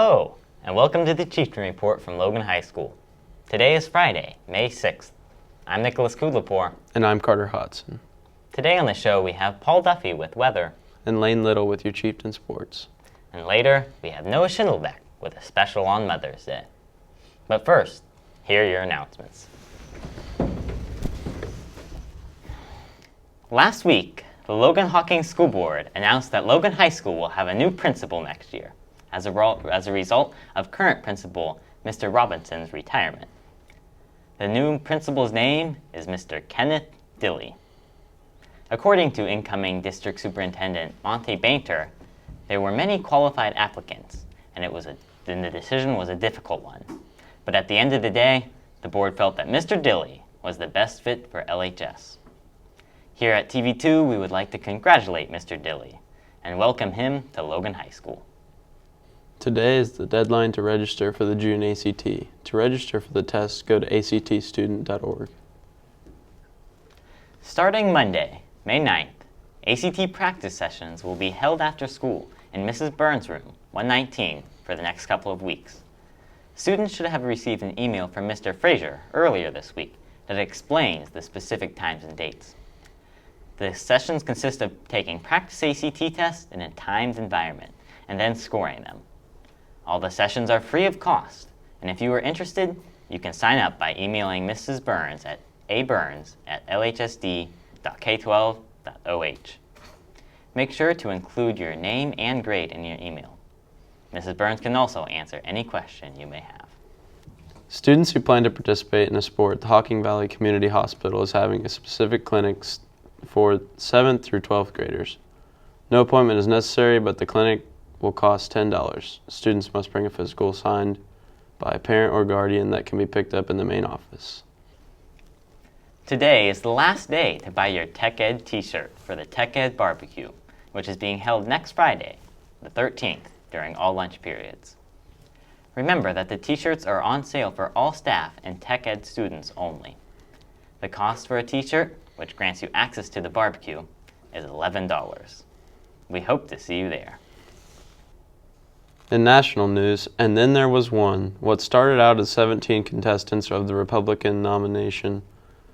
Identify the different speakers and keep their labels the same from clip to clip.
Speaker 1: Hello, and welcome to the Chieftain Report from Logan High School. Today is Friday, May 6th. I'm Nicholas Kudlapur.
Speaker 2: And I'm Carter Hodson.
Speaker 1: Today on the show we have Paul Duffy with weather.
Speaker 2: And Lane Little with your Chieftain Sports.
Speaker 1: And later, we have Noah Schindlebeck with a special on Mother's Day. But first, here are your announcements. Last week, the Logan Hawkins School Board announced that Logan High School will have a new principal next year, as a result of current principal Mr. Robinson's retirement. The new principal's name is Mr. Kenneth Dilley. According to incoming District Superintendent Monte Bainter, there were many qualified applicants, and the decision was a difficult one. But at the end of the day, the board felt that Mr. Dilley was the best fit for LHS. Here at TV2, we would like to congratulate Mr. Dilley and welcome him to Logan High School.
Speaker 2: Today is the deadline to register for the June ACT. To register for the test, go to actstudent.org. Starting
Speaker 1: Monday, May 9th, ACT practice sessions will be held after school in Mrs. Burns' room, 119, for the next couple of weeks. Students should have received an email from Mr. Frazier earlier this week that explains the specific times and dates. The sessions consist of taking practice ACT tests in a timed environment and then scoring them. All the sessions are free of cost, and if you are interested, you can sign up by emailing Mrs. Burns at aburns@lhsd.k12.oh. Make sure to include your name and grade in your email. Mrs. Burns can also answer any question you may have.
Speaker 2: Students who plan to participate in a sport, the Hocking Valley Community Hospital is having a specific clinic for 7th through 12th graders. No appointment is necessary, but the clinic will cost $10. Students must bring a physical signed by a parent or guardian that can be picked up in the main office.
Speaker 1: Today is the last day to buy your Tech Ed t-shirt for the Tech Ed barbecue, which is being held next Friday, the 13th, during all lunch periods. Remember that the t-shirts are on sale for all staff and Tech Ed students only. The cost for a t-shirt, which grants you access to the barbecue, is $11. We hope to see you there.
Speaker 2: In national news, and then there was one. What started out as 17 contestants of the Republican nomination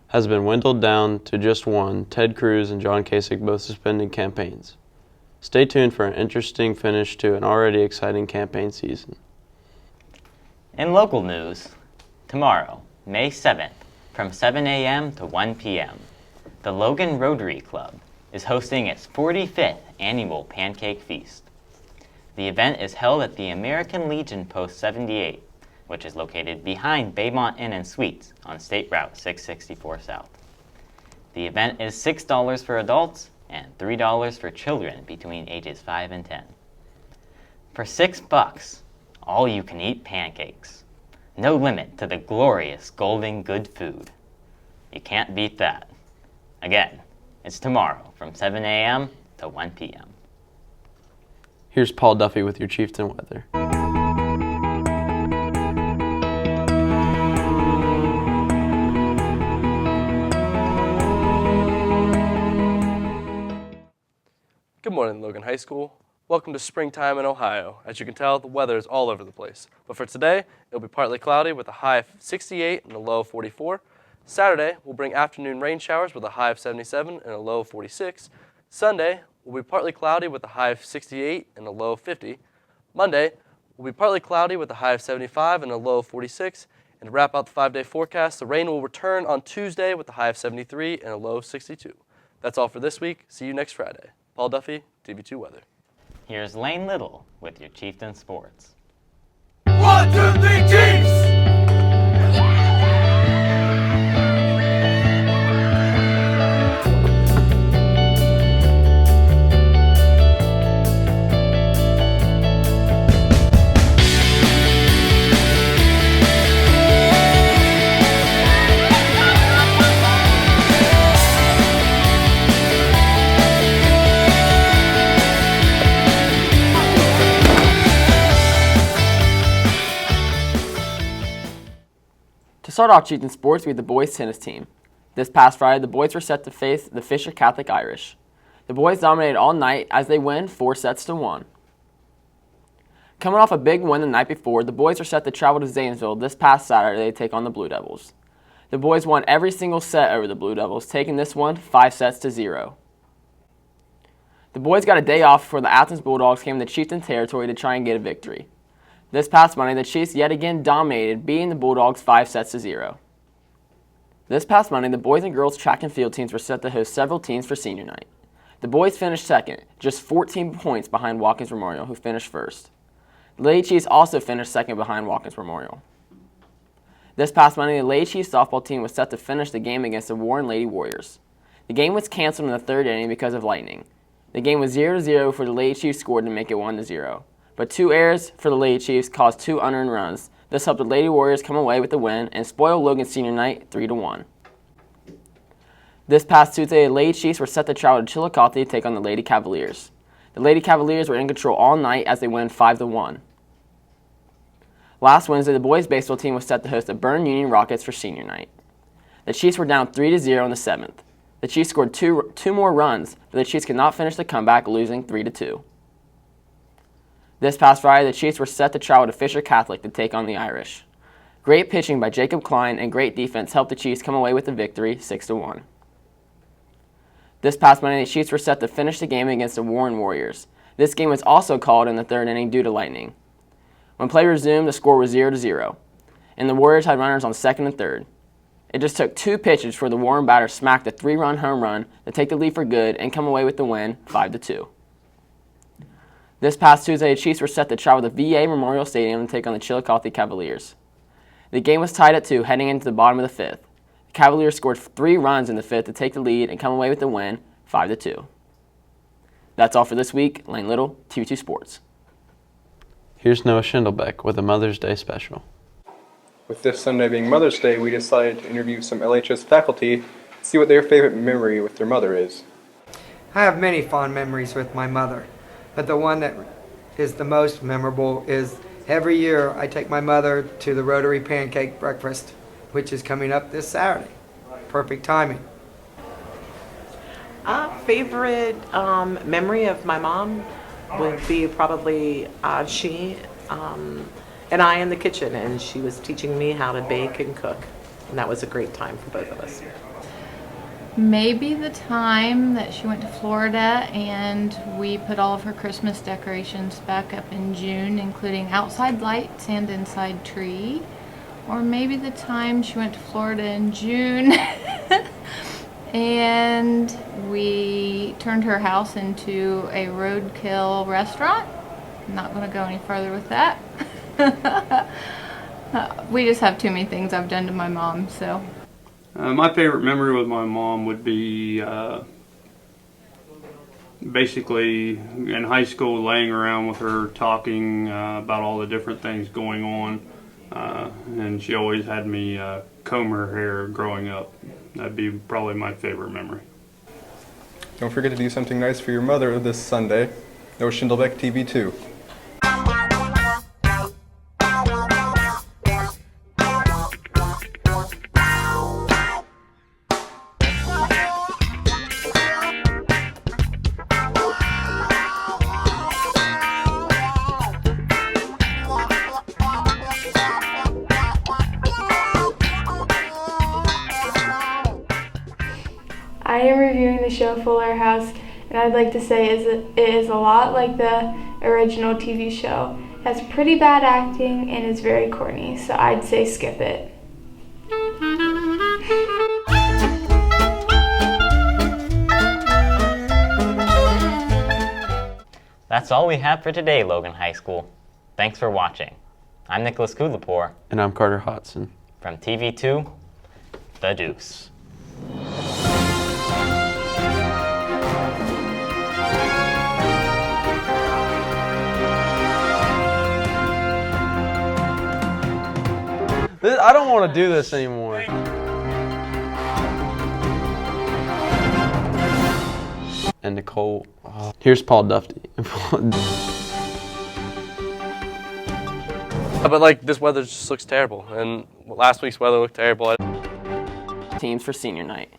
Speaker 2: has been dwindled down to just one, Ted Cruz and John Kasich both suspending campaigns. Stay tuned for an interesting finish to an already exciting campaign season.
Speaker 1: In local news, tomorrow, May 7th, from 7 a.m. to 1 p.m., the Logan Rotary Club is hosting its 45th annual Pancake Feast. The event is held at the American Legion Post 78, which is located behind Baymont Inn and Suites on State Route 664 South. The event is $6 for adults and $3 for children between ages 5 and 10. For $6, all you can eat pancakes. No limit to the glorious golden good food. You can't beat that. Again, it's tomorrow from 7 a.m. to 1 p.m.
Speaker 2: Here's Paul Duffy with your Chieftain weather.
Speaker 3: Good morning, Logan High School. Welcome to springtime in Ohio. As you can tell, the weather is all over the place. But for today, it'll be partly cloudy with a high of 68 and a low of 44. Saturday will bring afternoon rain showers with a high of 77 and a low of 46. Sunday will be partly cloudy with a high of 68 and a low of 50. Monday will be partly cloudy with a high of 75 and a low of 46. And to wrap out the 5-day forecast, the rain will return on Tuesday with a high of 73 and a low of 62. That's all for this week. See you next Friday. Paul Duffy, TV2 Weather.
Speaker 1: Here's Lane Little with your Chieftain Sports.
Speaker 4: 1, 2, 3, Chiefs!
Speaker 5: To start off Chieftain Sports, we have the boys tennis team. This past Friday, the boys were set to face the Fisher Catholic Irish. The boys dominated all night as they win 4-1. Coming off a big win the night before, the boys are set to travel to Zanesville this past Saturday to take on the Blue Devils. The boys won every single set over the Blue Devils, taking this one 5-0. The boys got a day off before the Athens Bulldogs came to Chieftain territory to try and get a victory. This past Monday, the Chiefs yet again dominated, beating the Bulldogs 5-0. This past Monday, the boys and girls track and field teams were set to host several teams for senior night. The boys finished second, just 14 points behind Watkins Memorial, who finished first. The Lady Chiefs also finished second behind Watkins Memorial. This past Monday, the Lady Chiefs softball team was set to finish the game against the Warren Lady Warriors. The game was canceled in the third inning because of lightning. The game was 0-0 for the Lady Chiefs scored to make it 1-0. But 2 errors for the Lady Chiefs caused 2 unearned runs. This helped the Lady Warriors come away with the win and spoil Logan's senior night 3-1. This past Tuesday, the Lady Chiefs were set to travel to Chillicothe to take on the Lady Cavaliers. The Lady Cavaliers were in control all night as they win 5-1. Last Wednesday, the boys baseball team was set to host the Bern Union Rockets for senior night. The Chiefs were down 3-0 in the 7th. The Chiefs scored two more runs, but the Chiefs could not finish the comeback, losing 3-2. This past Friday, the Chiefs were set to travel to Fisher Catholic to take on the Irish. Great pitching by Jacob Klein and great defense helped the Chiefs come away with the victory 6-1. This past Monday, the Chiefs were set to finish the game against the Warren Warriors. This game was also called in the third inning due to lightning. When play resumed, the score was 0-0, and the Warriors had runners on second and third. It just took 2 pitches for the Warren batter smacked a 3-run home run to take the lead for good and come away with the win 5-2. This past Tuesday, the Chiefs were set to travel to VA Memorial Stadium to take on the Chillicothe Cavaliers. The game was tied at 2 heading into the bottom of the 5th. The Cavaliers scored 3 runs in the 5th to take the lead and come away with the win 5-2. That's all for this week. Lane Little, TV2 Sports.
Speaker 2: Here's Noah Schindelbeck with a Mother's Day special.
Speaker 6: With this Sunday being Mother's Day, we decided to interview some LHS faculty to see what their favorite memory with their mother is.
Speaker 7: I have many fond memories with my mother, but the one that is the most memorable is every year I take my mother to the Rotary Pancake Breakfast, which is coming up this Saturday. Perfect timing.
Speaker 8: Favorite memory of my mom would be probably she and I in the kitchen, and she was teaching me how to bake and cook, and that was a great time for both of us.
Speaker 9: Maybe the time that she went to Florida and we put all of her Christmas decorations back up in June, including outside lights and inside tree. Or maybe the time she went to Florida in June and we turned her house into a roadkill restaurant. I'm not going to go any further with that. We just have too many things I've done to my mom, so.
Speaker 10: My favorite memory with my mom would be basically in high school laying around with her talking about all the different things going on, and she always had me comb her hair growing up. That'd be probably my favorite memory.
Speaker 6: Don't forget to do something nice for your mother this Sunday. Noah Schindelbeck, TV2.
Speaker 11: I am reviewing the show Fuller House, and I'd like to say it is a lot like the original TV show. It has pretty bad acting and is very corny, so I'd say skip it.
Speaker 1: That's all we have for today, Logan High School. Thanks for watching. I'm Nicholas Kulapur.
Speaker 2: And I'm Carter Hodson.
Speaker 1: From TV2, The Deuce.
Speaker 2: I don't want to do this anymore. And Nicole. Oh. Here's Paul Duffy.
Speaker 3: But like this weather just looks terrible, and last week's weather looked terrible.
Speaker 5: Teams for senior night.